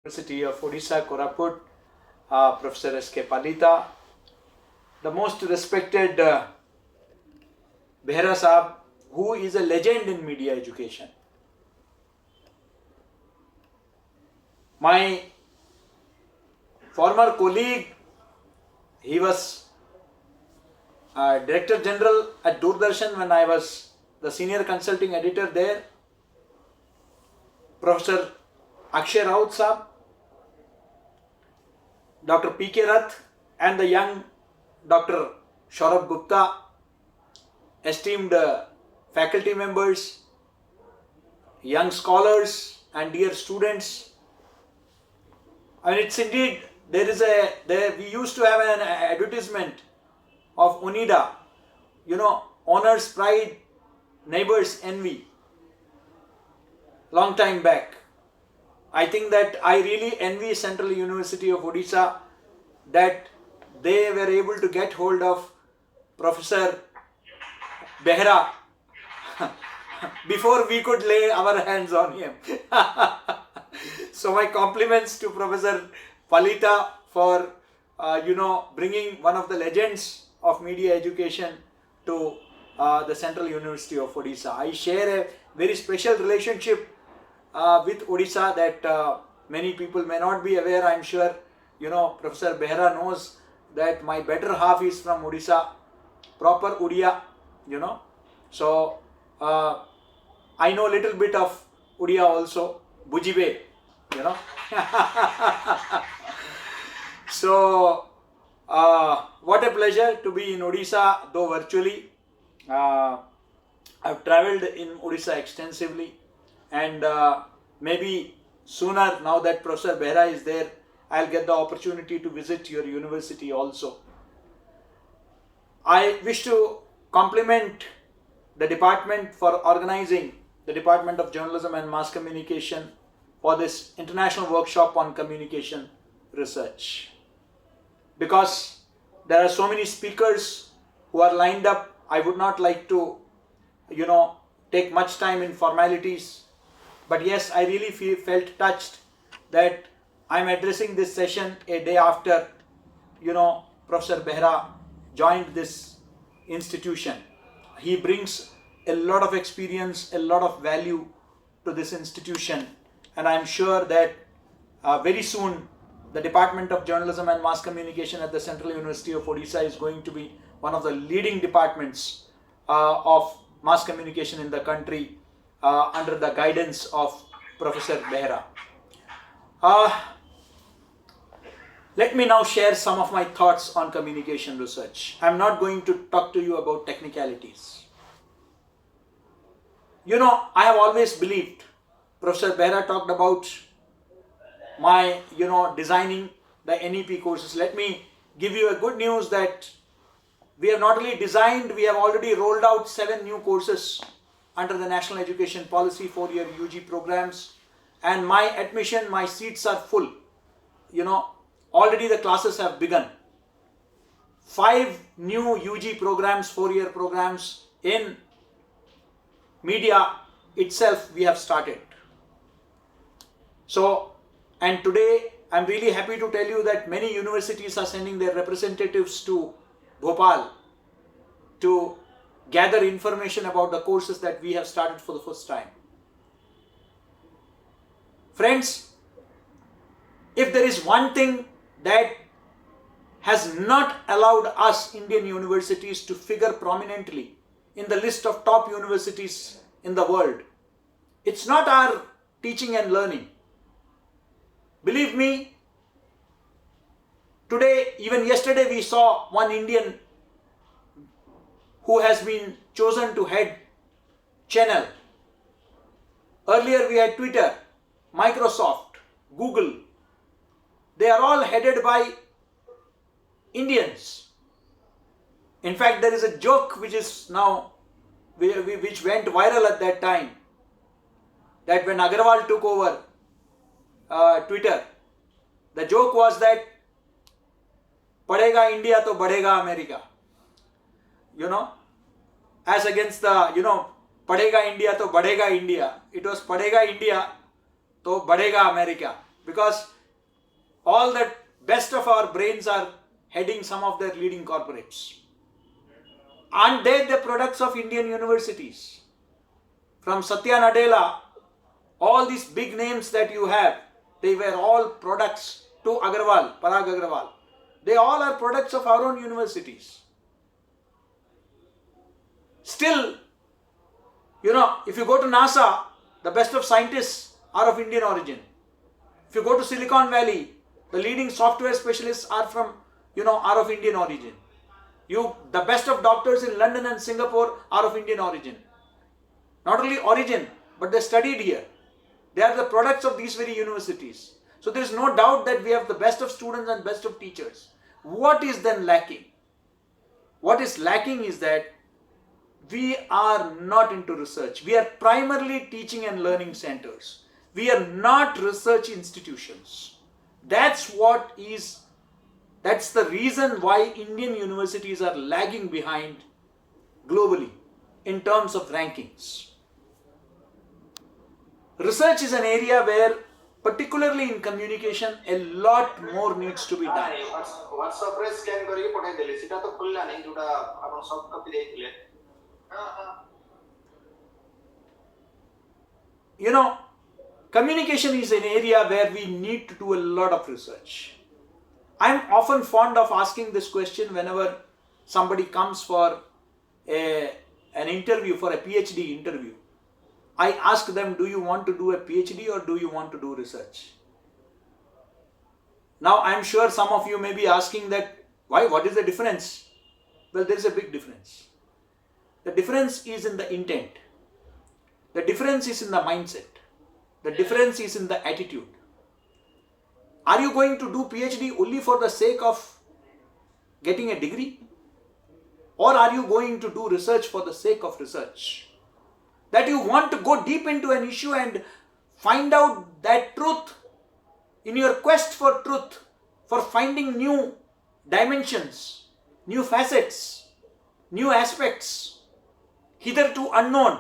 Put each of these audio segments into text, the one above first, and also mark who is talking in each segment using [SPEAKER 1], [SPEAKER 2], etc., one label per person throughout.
[SPEAKER 1] Universityof Orissa, Koraput, Professor S.K. Palita, the most respected Behra Saab, who is a legend in media education. My former colleague, he was Director General at Doordarshan when I was the senior consulting editor there, Professor Akshay Raut Saab, Dr. P.K. Rath and the young Dr. Shaurabh Gupta, esteemed faculty members, young scholars and dear students. And it's indeed, we used to have an advertisement of Onida, honors, pride, neighbors, envy, long time back. I think that I really envy Central University of Orissa that they were able to get hold of Professor Behra before we could lay our hands on him. So my compliments to Professor Palita for bringing one of the legends of media education to the Central University of Orissa. I share a very special relationship with Orissa that many people may not be aware. I'm sure Professor Behra knows that my better half is from Orissa, proper Odia, So I know a little bit of Odia also, Bujibe, So what a pleasure to be in Odisha, though virtually. I've travelled in Odisha extensively, and maybe sooner, now that Professor Behra is there, I'll get the opportunity to visit your university also. I wish to compliment the department for organizing, the Department of Journalism and Mass Communication, for this international workshop on communication research. Because there are so many speakers who are lined up, I would not like to, take much time in formalities. But yes, I really felt touched that I'm addressing this session a day after, Professor Behra joined this institution. He brings a lot of experience, a lot of value to this institution. And I'm sure that very soon, the Department of Journalism and Mass Communication at the Central University of Orissa is going to be one of the leading departments of mass communication in the country under the guidance of Professor Behra. Let me now share some of my thoughts on communication research. I'm not going to talk to you about technicalities. I have always believed, Professor Behra talked about my, designing the NEP courses. Let me give you a good news that we have not only designed, we have already rolled out 7 new courses under the National Education Policy 4-year UG programs. And my admission, my seats are full. Already the classes have begun. 5 new UG programs, 4-year programs in media itself we have started. So, and today I'm really happy to tell you that many universities are sending their representatives to Bhopal to gather information about the courses that we have started for the first time. Friends, if there is one thing that has not allowed us Indian universities to figure prominently in the list of top universities in the world, it's not our teaching and learning. Believe me, today, even yesterday, we saw one Indian who has been chosen to head Channel. Earlier we had Twitter, Microsoft, Google. They are all headed by Indians. In fact, there is a joke which is now, which went viral at that time, that when Agarwal took over Twitter, the joke was that Padega India to Badega America. As against the, Padega India to Badega India. It was Padega India to Badega America. because all the best of our brains are heading some of their leading corporates. Aren't they the products of Indian universities? From Satya Nadella, all these big names that you have, they were all products to Agarwal, Parag Agarwal. They all are products of our own universities. Still, if you go to NASA, the best of scientists are of Indian origin. If you go to Silicon Valley, the leading software specialists are are of Indian origin. The best of doctors in London and Singapore are of Indian origin. Not only origin, but they studied here. They are the products of these very universities. So there is no doubt that we have the best of students and best of teachers. What is then lacking? What is lacking is that we are not into research. We are primarily teaching and learning centers. We are not research institutions. That's the reason why Indian universities are lagging behind globally in terms of rankings. Research is an area where, particularly in communication, a lot more needs to be done. Communication is an area where we need to do a lot of research. I'm often fond of asking this question whenever somebody comes for an interview, for a PhD interview. I ask them, do you want to do a PhD or do you want to do research? Now I'm sure some of you may be asking that, why? What is the difference? Well, there is a big difference. The difference is in the intent. The difference is in the mindset. The difference is in the attitude. Are you going to do PhD only for the sake of getting a degree? Or are you going to do research for the sake of research? That you want to go deep into an issue and find out that truth in your quest for truth, for finding new dimensions, new facets, new aspects, hitherto unknown.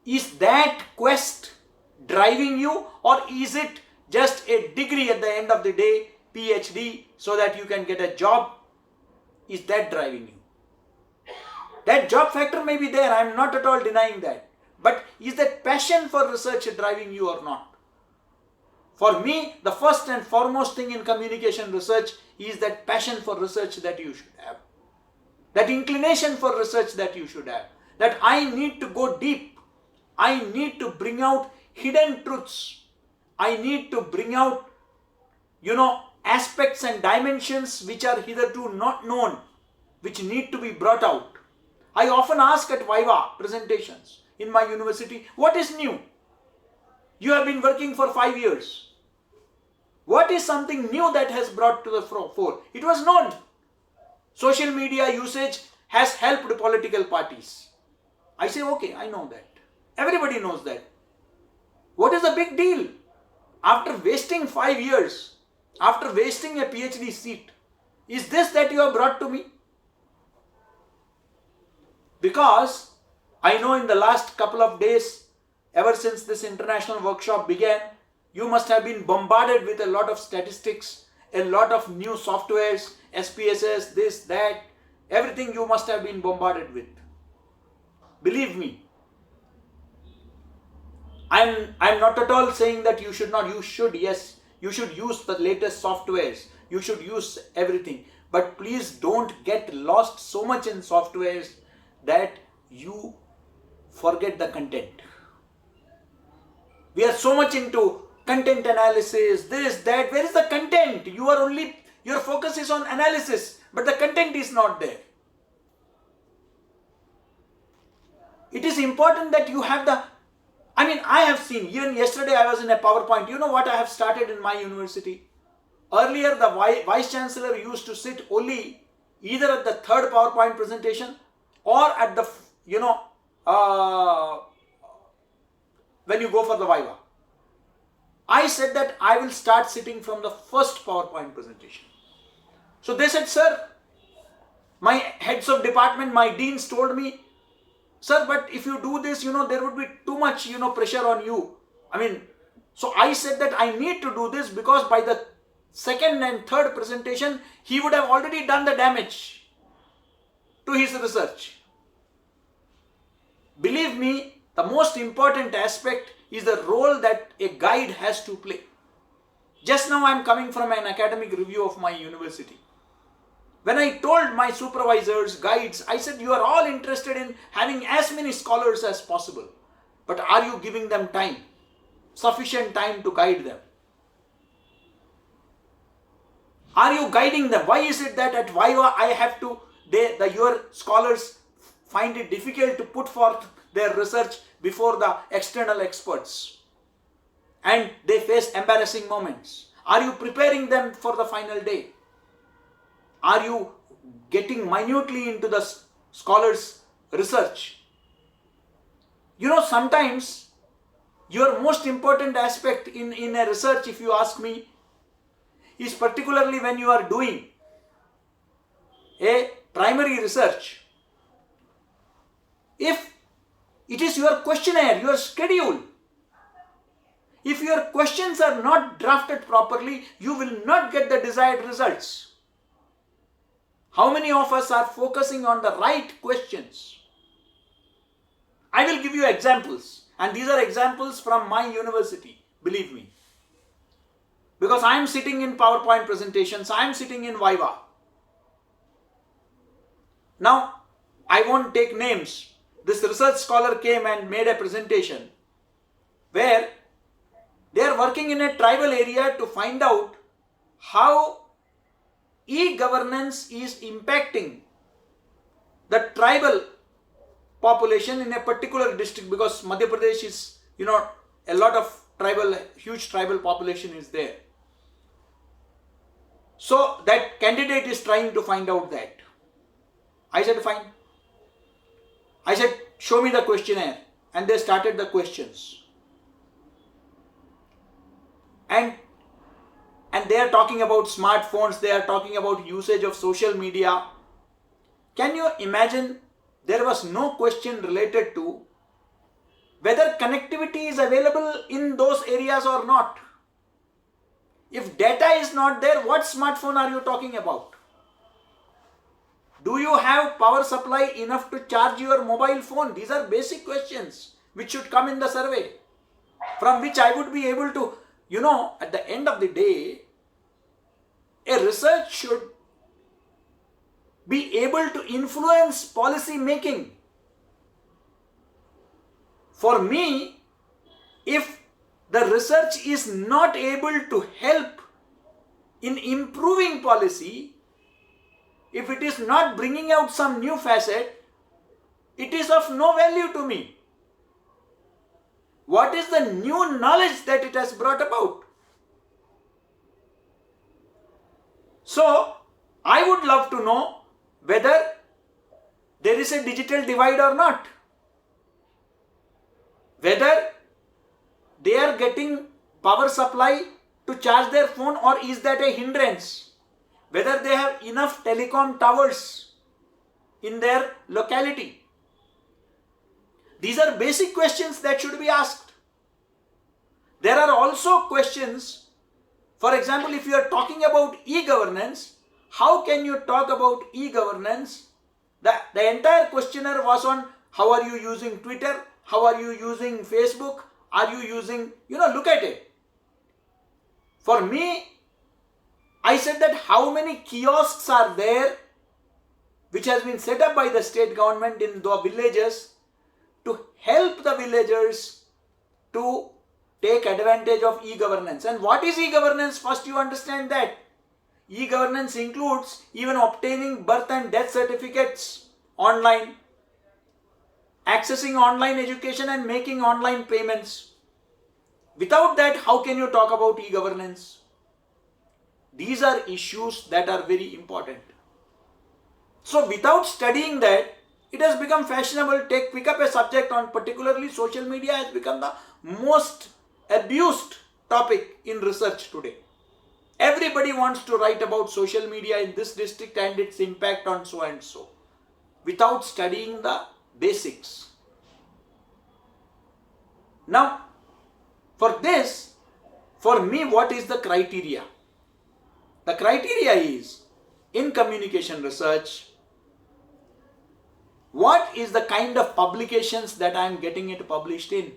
[SPEAKER 1] Is that quest driving you, or is it just a degree at the end of the day, PhD, so that you can get a job? Is that driving you? That job factor may be there, I am not at all denying that. But is that passion for research driving you or not? For me, the first and foremost thing in communication research is that passion for research that you should have. That inclination for research that you should have. That I need to go deep. I need to bring out hidden truths. I need to bring out, aspects and dimensions which are hitherto not known, which need to be brought out. I often ask at Viva presentations in my university, what is new? You have been working for 5 years. What is something new that has brought to the fore? It was known. Social media usage has helped political parties. I say, okay, I know that. Everybody knows that. What is the big deal? After wasting 5 years, after wasting a PhD seat, is this that you have brought to me? Because I know in the last couple of days, ever since this international workshop began, you must have been bombarded with a lot of statistics, a lot of new softwares, SPSS, this, that, everything you must have been bombarded with. Believe me, I'm not at all saying that you should not. You should, yes. You should use the latest softwares. You should use everything. But please don't get lost so much in softwares that you forget the content. We are so much into content analysis, this, that. Where is the content? Your focus is on analysis, but the content is not there. It is important that you have I have seen, even yesterday I was in a PowerPoint. You know what I have started in my university? Earlier, the Vice Chancellor used to sit only either at the third PowerPoint presentation or at the, when you go for the Viva. I said that I will start sitting from the first PowerPoint presentation. So they said, sir, my heads of department, my deans told me, sir, but if you do this, there would be too much, pressure on you. So I said that I need to do this because by the second and third presentation, he would have already done the damage to his research. Believe me, the most important aspect is the role that a guide has to play. Just now I am coming from an academic review of my university. When I told my supervisors, guides, I said you are all interested in having as many scholars as possible. But are you giving them time? Sufficient time to guide them? Are you guiding them? Why is it that at Viva I have to, your scholars find it difficult to put forth their research before the external experts and they face embarrassing moments? Are you preparing them for the final day? Are you getting minutely into the scholars' research? You know, sometimes your most important aspect in a research, if you ask me, is particularly when you are doing a primary research. If it is your questionnaire, your schedule, if your questions are not drafted properly, you will not get the desired results. How many of us are focusing on the right questions? I will give you examples, and these are examples from my university, believe me. Because I am sitting in PowerPoint presentations, I am sitting in Viva. Now, I won't take names. This research scholar came and made a presentation where they are working in a tribal area to find out how e-governance is impacting the tribal population in a particular district, because Madhya Pradesh is, a lot of huge tribal population is there. So that candidate is trying to find out that. I said, fine. I said, show me the questionnaire. And they started the questions. And they are talking about smartphones, they are talking about usage of social media. Can you imagine, there was no question related to whether connectivity is available in those areas or not. If data is not there, what smartphone are you talking about? Do you have power supply enough to charge your mobile phone? These are basic questions which should come in the survey, from which I would be able to, at the end of the day, a research should be able to influence policy making. For me, if the research is not able to help in improving policy, if it is not bringing out some new facet, it is of no value to me. What is the new knowledge that it has brought about? So, I would love to know whether there is a digital divide or not. Whether they are getting power supply to charge their phone, or is that a hindrance? Whether they have enough telecom towers in their locality. These are basic questions that should be asked. There are also questions, for example, if you are talking about e-governance, how can you talk about e-governance? The entire questionnaire was on how are you using Twitter, how are you using Facebook, are you using, look at it. For me, I said that how many kiosks are there which has been set up by the state government in the villages to help the villagers to take advantage of e-governance. And what is e-governance? First you understand that. E-governance includes even obtaining birth and death certificates online, accessing online education and making online payments. Without that, how can you talk about e-governance? These are issues that are very important. So without studying that, it has become fashionable. Pick up a subject on particularly social media has become the most abused topic in research today. Everybody wants to write about social media in this district and its impact on so and so, without studying the basics. Now, for this, For me, what is the criteria? The criteria is, in communication research, what is the kind of publications that I am getting it published in?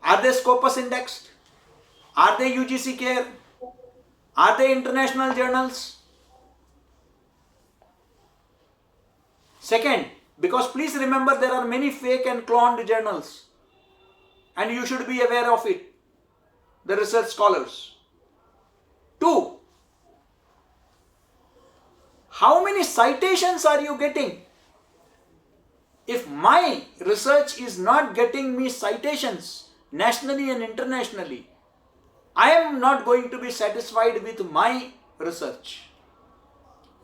[SPEAKER 1] Are they Scopus indexed? Are they UGC care? Are they international journals? Second, because please remember, there are many fake and cloned journals, and you should be aware of it, the research scholars. 2, how many citations are you getting? If my research is not getting me citations nationally and internationally, I am not going to be satisfied with my research.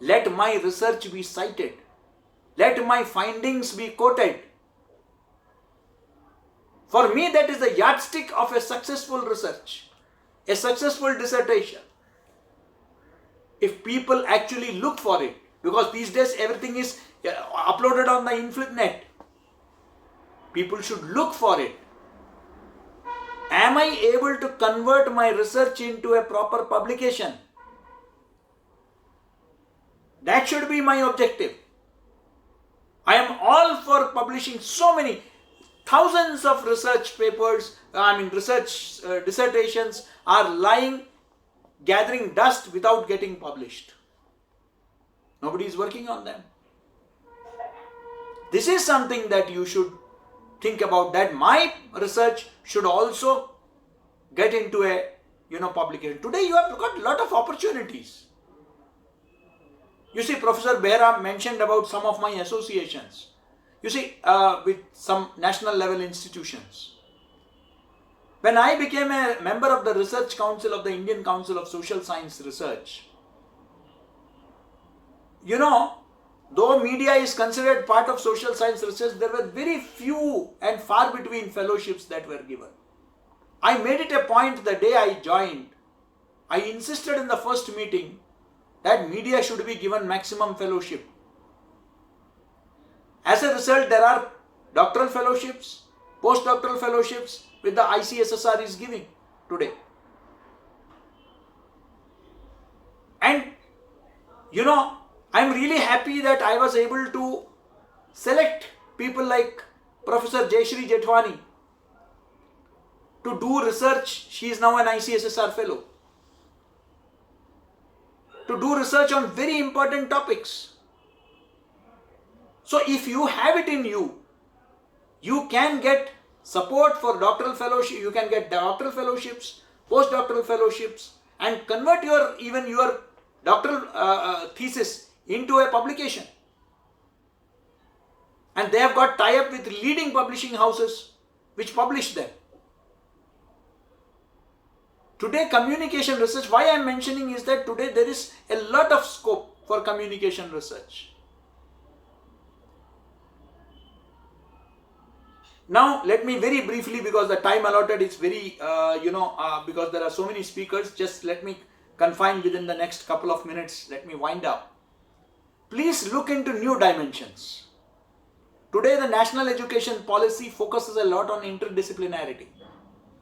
[SPEAKER 1] Let my research be cited. Let my findings be quoted. For me, that is the yardstick of a successful research, a successful dissertation. If people actually look for it, because these days everything is uploaded on the internet, people should look for it. Am I able to convert my research into a proper publication? That should be my objective. I am all for publishing so many thousands of research papers, research dissertations are lying, gathering dust without getting published. Nobody is working on them. This is something that you should think about, that my research should also get into a publication. Today you have got a lot of opportunities. You see, Professor Behra mentioned about some of my associations. You see, with some national level institutions. When I became a member of the Research Council of the Indian Council of Social Science Research, though media is considered part of social science research, there were very few and far between fellowships that were given. I made it a point the day I joined. I insisted in the first meeting that media should be given maximum fellowship. As a result, there are doctoral fellowships, postdoctoral fellowships with the ICSSR is giving today. And I'm really happy that I was able to select people like Professor Jayashree Jethwani to do research. She is now an ICSSR fellow. To do research on very important topics. So if you have it in you, you can get support for doctoral fellowship, you can get doctoral fellowships, postdoctoral fellowships, and convert your doctoral thesis into a publication. And they have got tie-up with leading publishing houses which publish them. Today, communication research, why I am mentioning is that today there is a lot of scope for communication research. Now, let me very briefly, because the time allotted is very, because there are so many speakers, just let me confine within the next couple of minutes. Let me wind up. Please look into new dimensions. Today, the national education policy focuses a lot on interdisciplinarity.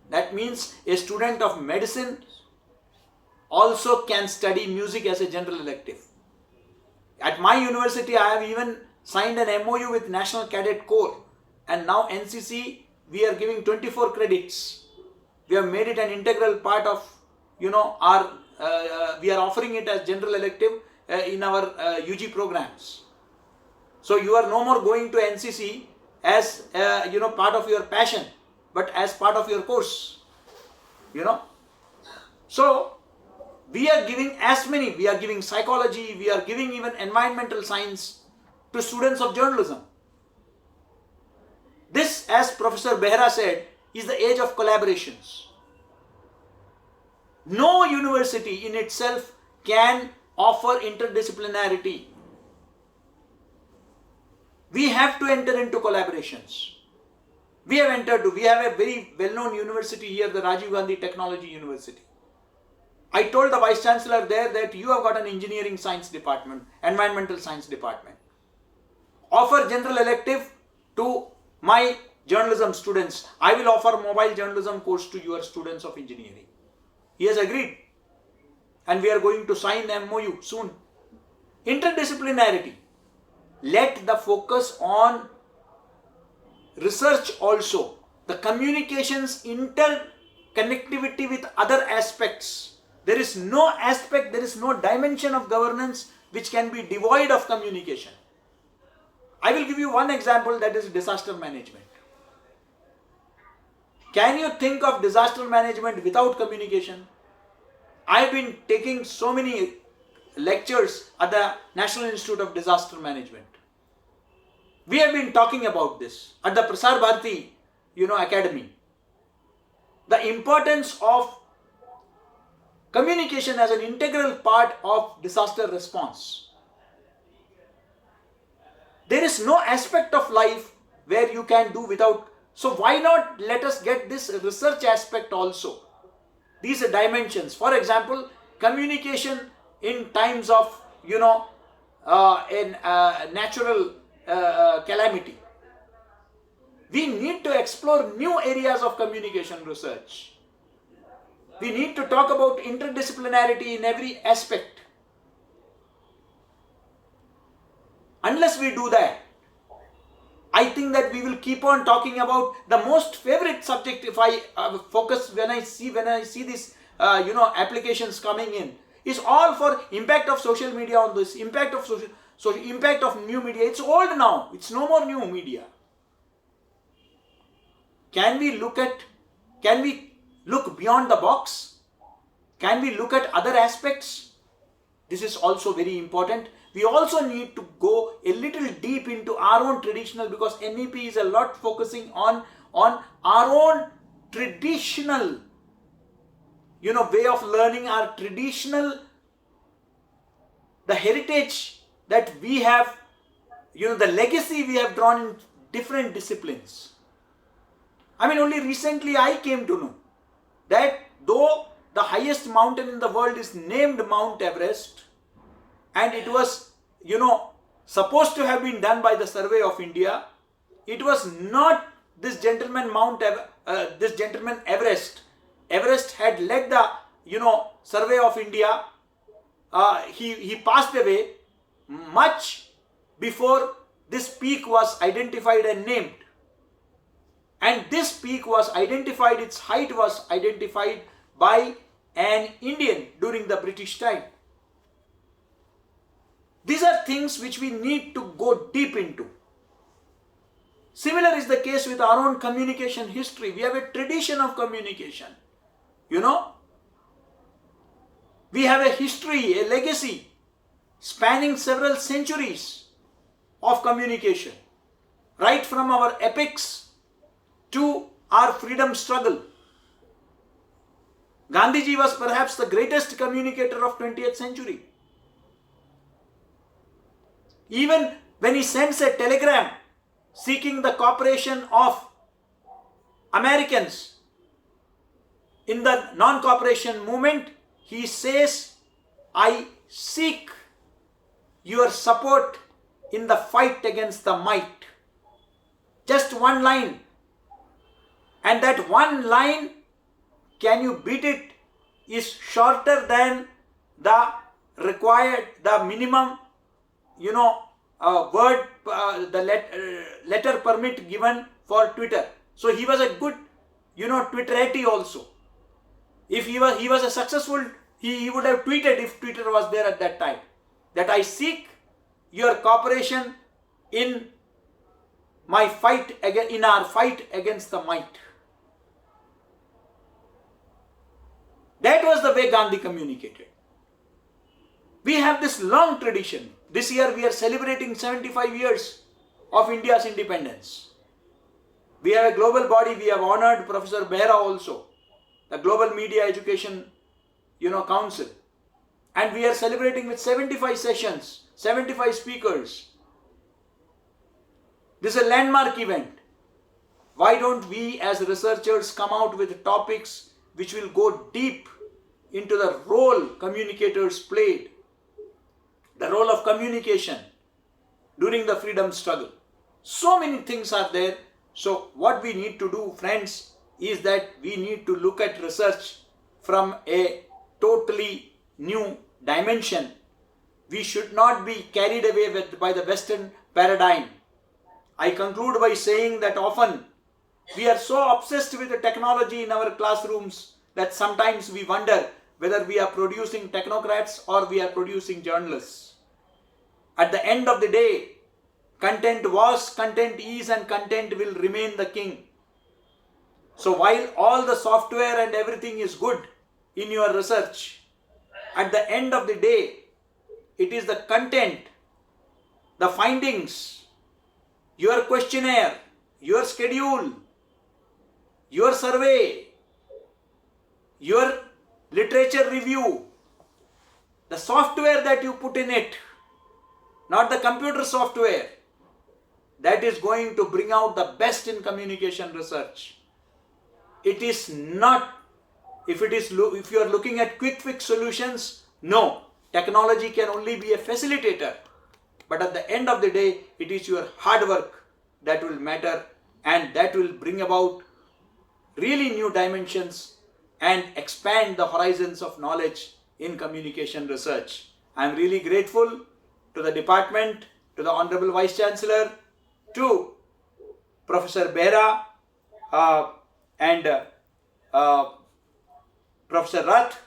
[SPEAKER 1] That means a student of medicine also can study music as a general elective. At my university, I have even signed an MOU with National Cadet Corps, and now NCC, we are giving 24 credits. We have made it an integral part of, we are offering it as general elective in our UG programs. So you are no more going to NCC as part of your passion, but as part of your course. So we are giving we are giving psychology, we are giving even environmental science to students of journalism. This, as Professor Behra said, is the age of collaborations. No university in itself can offer interdisciplinarity. We have to enter into collaborations. We have a very well-known university here, the Rajiv Gandhi Technology University. I told the Vice Chancellor there that you have got an engineering science department, environmental science department. Offer general elective to my journalism students, I will offer mobile journalism course to your students of engineering. He has agreed. And we are going to sign MOU soon. Interdisciplinarity. Let the focus on research also. The communications interconnectivity with other aspects. There is no aspect, there is no dimension of governance which can be devoid of communication. I will give you one example, that is disaster management. Can you think of disaster management without communication? I've been taking so many lectures at the National Institute of Disaster Management. We have been talking about this at the Prasar Bharati, Academy. The importance of communication as an integral part of disaster response. There is no aspect of life where you can do without. So why not let us get this research aspect also? These are dimensions. For example, communication in times of, natural calamity. We need to explore new areas of communication research. We need to talk about interdisciplinarity in every aspect. Unless we do that, I think that we will keep on talking about the most favorite subject. If I focus when I see these applications coming in, is all for impact of social media on this, impact of impact of new media. It's old now. It's no more new media. Can we look beyond the box? Can we look at other aspects? This is also very important. We also need to go a little deep into our own traditional, because NEP is a lot focusing on our own traditional, way of learning, our traditional, the heritage that we have, the legacy we have drawn in different disciplines. Only recently I came to know that though the highest mountain in the world is named Mount Everest, and it was, supposed to have been done by the Survey of India, it was not this gentleman Everest. Everest had led the, Survey of India. He passed away much before this peak was identified and named. And this peak was identified, its height was identified by an Indian during the British time. These are things which we need to go deep into. Similar is the case with our own communication history. We have a tradition of communication. We have a history, a legacy spanning several centuries of communication. Right from our epics to our freedom struggle. Gandhiji was perhaps the greatest communicator of 20th century. Even when he sends a telegram seeking the cooperation of Americans in the non-cooperation movement, he says, I seek your support in the fight against the might. Just one line. And that one line, can you beat it, is shorter than the required, the minimum, letter permit given for Twitter. So he was a good, Twitterati also. If he was a successful, he would have tweeted if Twitter was there at that time, that I seek your cooperation in our fight against the might. That was the way Gandhi communicated. We have this long tradition. This year we are celebrating 75 years of India's independence. We have a global body. We have honored Professor Behra also, the Global Media Education, Council. And we are celebrating with 75 sessions, 75 speakers. This is a landmark event. Why don't we as researchers come out with topics which will go deep into the role communicators played, the role of communication during the freedom struggle. So many things are there, So what we need to do, friends, is that we need to look at research from a totally new dimension. We should not be carried away by the Western paradigm. I conclude by saying that often we are so obsessed with the technology in our classrooms that sometimes we wonder whether we are producing technocrats or we are producing journalists. At the end of the day, content was, content is, and content will remain the king. So while all the software and everything is good in your research, at the end of the day, it is the content, the findings, your questionnaire, your schedule, your survey, your literature review, the software that you put in it, not the computer software, that is going to bring out the best in communication research. It is not, if you are looking at quick fix solutions, no. Technology can only be a facilitator. But at the end of the day, it is your hard work that will matter, and that will bring about really new dimensions and expand the horizons of knowledge in communication research. I am really grateful to the department, to the Honorable Vice Chancellor, to Professor Behra and Professor Rath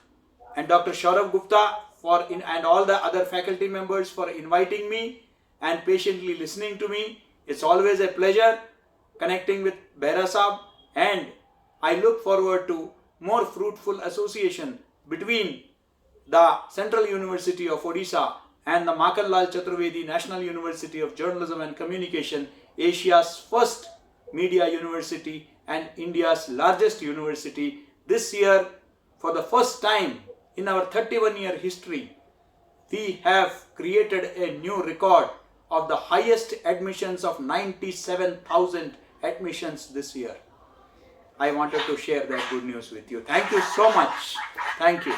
[SPEAKER 1] and Dr. Shaurav Gupta and all the other faculty members for inviting me and patiently listening to me. It's always a pleasure connecting with Behra Saab, and I look forward to more fruitful association between the Central University of Orissa and the Makanlal Chaturvedi National University of Journalism and Communication, Asia's first media university and India's largest university. This year, for the first time in our 31-year history, we have created a new record of the highest admissions of 97,000 admissions this year. I wanted to share that good news with you. Thank you so much. Thank you.